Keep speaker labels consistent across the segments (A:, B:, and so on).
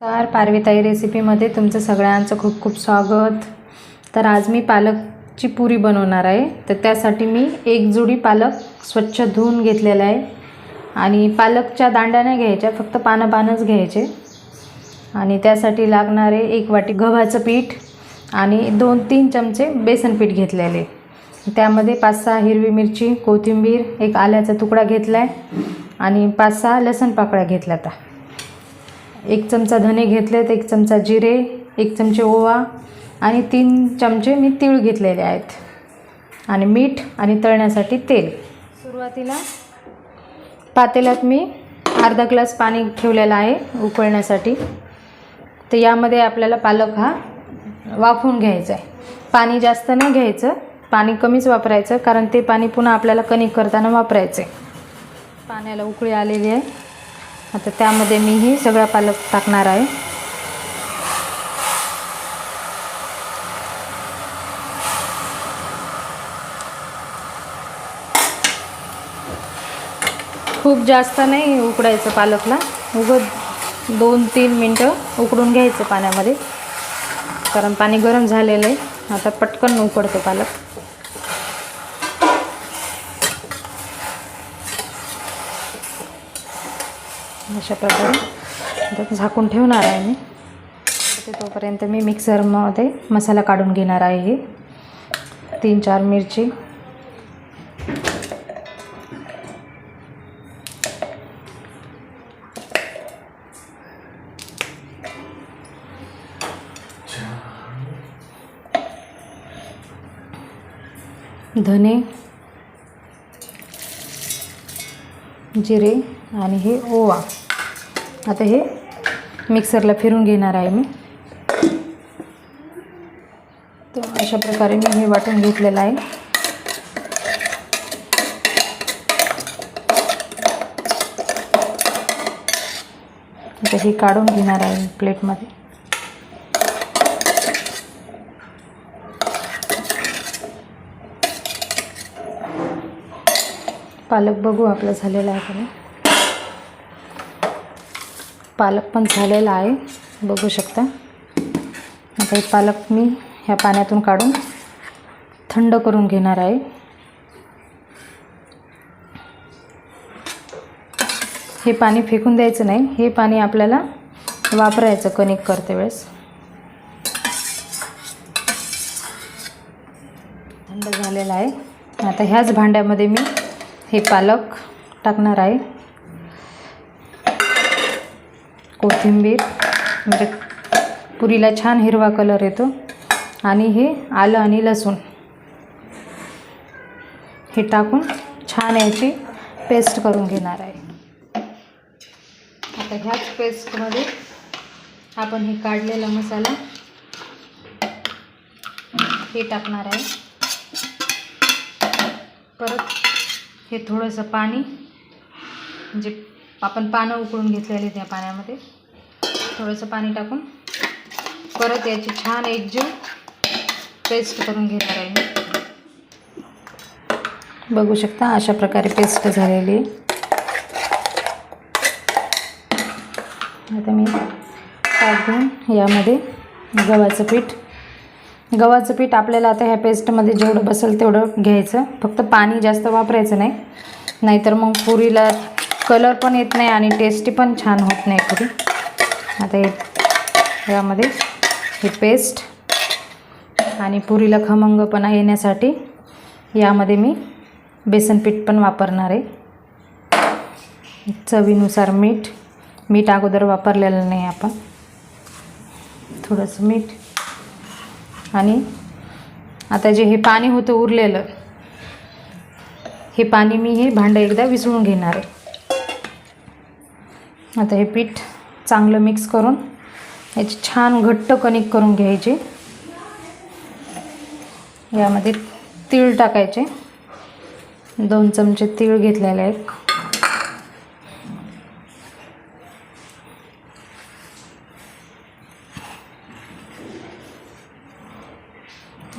A: पारवेताई रेसिपीमध्ये तुमचं सगळ्यांचं खूप खूप स्वागत। तर आज मी पालकची पुरी बनवणार आहे। तर त्यासाठी मी एक जुडी पालक स्वच्छ धुवून घेतलेला आहे आणि पालकच्या दांड्या नाही घ्यायच्या, फक्त पानंच घ्यायचे। आणि त्यासाठी लागणारे 1 वाटी गव्हाचं पीठ आणि 2-3 चमचे बेसन पीठ घेतलेले। त्यामध्ये 5-6 हिरवी मिरची, कोथिंबीर, 1 आल्याचा तुकडा घेतलाय आणि 5-6 लसूण पाकळ्या घेतल्यात। 1 चमचा धने घेतलेत, 1 चमचा जिरे, 1 चमचे ओवा आणि 3 चमचे मी तीळ घेतलेले आहेत आणि मीठ आणि तळण्यासाठी तेल। सुरुवातीला पातेल्यात मी अर्धा ग्लास पाणी ठेवलेलं आहे उकळण्यासाठी। तर यामध्ये आपल्याला पालक हा वाफवून घ्यायचा आहे। पाणी जास्त नाही घ्यायचं, पाणी कमीच वापरायचं, कारण ते पाणी पुन्हा आपल्याला कणिक करताना वापरायचं आहे। पाण्याला उकळी आलेली आहे। आता त्यामध्ये मी ही सगळा पालक टाकणार आहे। खूप जास्त नाही उकडायचं पालकला, उगाच 2-3 मिनटं उकडून घ्यायचं पाण्यामध्ये, कारण पाणी गरम झालेलं आहे। आता पटकन उकडतो पालक। अशा प्रकारे झाकून ठेवणार आहे मी। तोपर्यंत मी मिक्सरमध्ये मसाला काढून घेणार आहे। 3-4 मिरची, धने, जिरे आणि हे ओवा। आता हे मिक्सरला फिरून घेणार आहे मी। तर अशा प्रकारे मी हे वाटून घेतलेलं आहे। आता हे काढून घेणार आहे प्लेटमध्ये। पालक बघू आपलं झालेला आहे का? पालक पण झालेला आहे, बघू शकता। आता हे पालक मी ह्या पाण्यातून काढून थंड करून घेणार आहे। हे पाणी फेकून द्यायचं नाही, हे पाणी आपल्याला वापरायचं कणिक करते वेळेस। थंड झालेला आहे। आता ह्याच भांड्यामध्ये मी हे पालक टाकणार आहे। कोथिंबीर, म्हणजे पुरीला छान हिरवा कलर येतो। आणि हे आलं आणि लसूण हे टाकून छान याची पेस्ट करून घेणार आहे। आता ह्याच पेस्टमध्ये आपण हे काढलेला मसाला हे टाकणार आहे। परत हे थोडंसं पाणी, म्हणजे आपण पानं उकळून घेतलेले त्या पाण्यामध्ये थोडंसं पाणी टाकून परत याची छान एकजीव पेस्ट करून घेणार आहे मी। बघू शकता अशा प्रकारे पेस्ट झालेली आहे। आता मी टाकून यामध्ये गव्हाचं पीठ आपल्याला आता ह्या पेस्टमध्ये जेवढं बसेल तेवढं घ्यायचं, फक्त पाणी जास्त वापरायचं नाही, नाहीतर मग पुरीला कलर पण येत नाही आणि टेस्टी पण छान होत नाही पुरी। आता यामध्ये हे पेस्ट आणि पुरीला खमंगपणा येण्यासाठी यामध्ये मी बेसन पीठ पण वापरणार आहे। चवीनुसार मीठ अगोदर वापरलेलं नाही आपण, थोडंसं मीठ। आणि आता जे हे पाणी होतं उरलेलं, हे पाणी मी हे भांडं एकदा विसळून घेणार आहे। आता हे पीठ चांगलं मिक्स करून याची छान घट्ट कणिक करून घ्यायची। यामध्ये तीळ टाकायचे, 2 चमचे तीळ घेतलेले आहेत।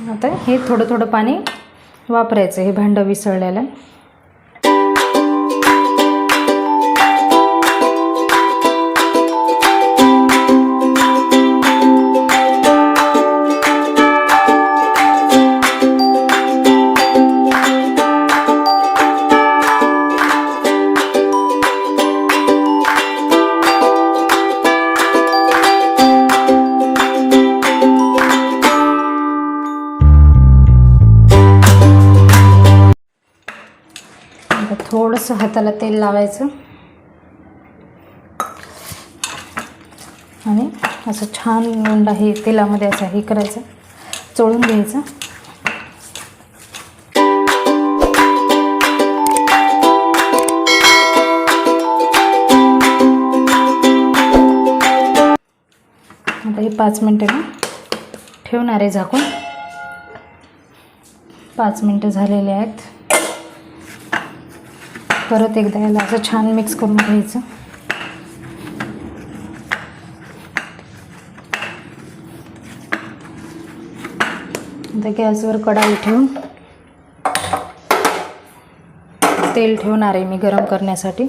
A: आता हे थोडं पाणी वापरायचं, हे भांडं विसळलेलं। थोडंसं हाताला तेल लावायचं आणि असं छान लोंढा हे तेलामध्ये असं हे करायचं, चोळून घ्यायचं. आता हे 5 मिनटं मी ठेवणार आहे झाकून. 5 मिनटं झालेले आहेत. परत एकदा याला असं छान मिक्स करून घ्यायचं. आता गॅसवर कढई ठेवून तेल ठेवणार आहे मी गरम करण्यासाठी.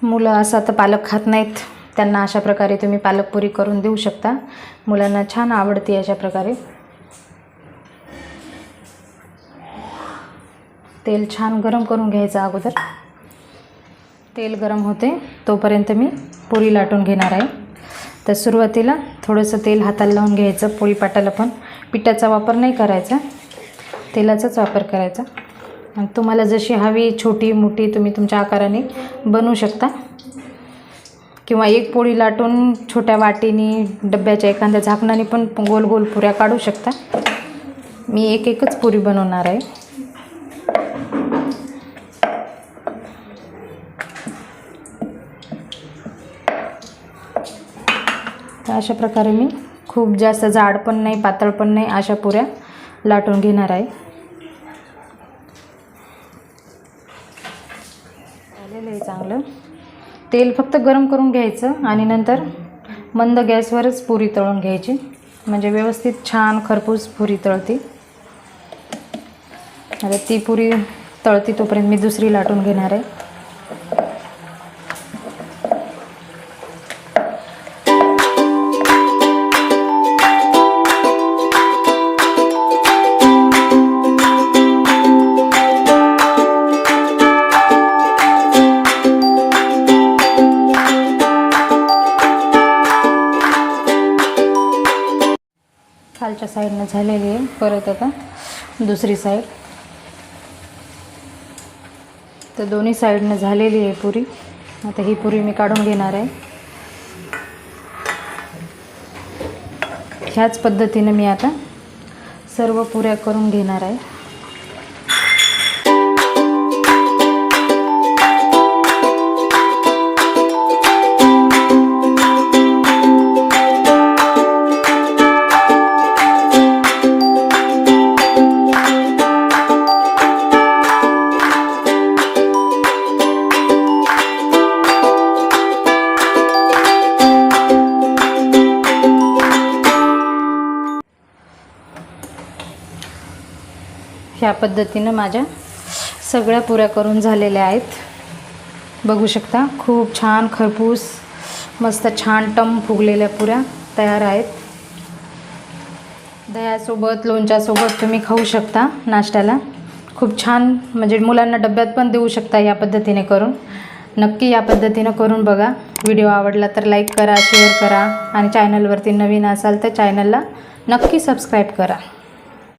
A: मुलं असं तर पालक खात नाहीत, त्यांना अशा प्रकारे तुम्ही पालकपुरी करून देऊ शकता. मुलांना छान आवडते अशा प्रकारे. तेल छान गरम करून घ्यायचं अगोदर. तेल गरम होते तोपर्यंत मी पुरी लाटून घेणार आहे. तर सुरुवातीला थोडंसं तेल हाताला लावून घ्यायचं. पोळी पाटाला पण पिठाचा वापर नाही करायचा, तेलाचाच वापर करायचा. आणि तुम्हाला जशी हवी छोटी मोठी तुम्ही तुमच्या आकाराने बनवू शकता, किंवा एक पोळी लाटून छोट्या वाटीने डब्याच्या एखाद्या झाकणाने पण गोल गोल पुऱ्या काढू शकता. मी एकच पुरी बनवणार आहे. तर अशा प्रकारे मी खूप जास्त जाड पण नाही पातळ पण नाही अशा पुऱ्या लाटून घेणार आहे. झालेलं आहे चांगलं. तेल फक्त गरम करून घ्यायचं आणि नंतर मंद गॅसवरच पुरी तळून घ्यायची, म्हणजे व्यवस्थित छान खरपूस पुरी तळते. आता ती पुरी तळती तोपर्यंत मी दुसरी लाटून घेणार आहे. खालच्या साईडनं झालेली आहे. परत आता दुसरी साईड. तर दोन्ही साईडनं झालेली आहे पुरी. आता ही पुरी मी काढून घेणार आहे. ह्याच पद्धतीने मी आता सर्व पुऱ्या करून घेणार आहे. ह्या पद्धतीनं माझ्या सगळ्या पुऱ्या करून झालेल्या आहेत. बघू शकता खूप छान खरपूस मस्त छान टम फुगलेल्या पुऱ्या तयार आहेत. दह्यासोबत लोणच्यासोबत तुम्ही खाऊ शकता नाश्त्याला. खूप छान, म्हणजे मुलांना डब्यात पण देऊ शकता या पद्धतीने करून. नक्की या पद्धतीनं करून बघा. व्हिडिओ आवडला तर लाईक करा, शेअर करा आणि चॅनलवरती नवीन असाल तर चॅनलला नक्की सबस्क्राईब करा.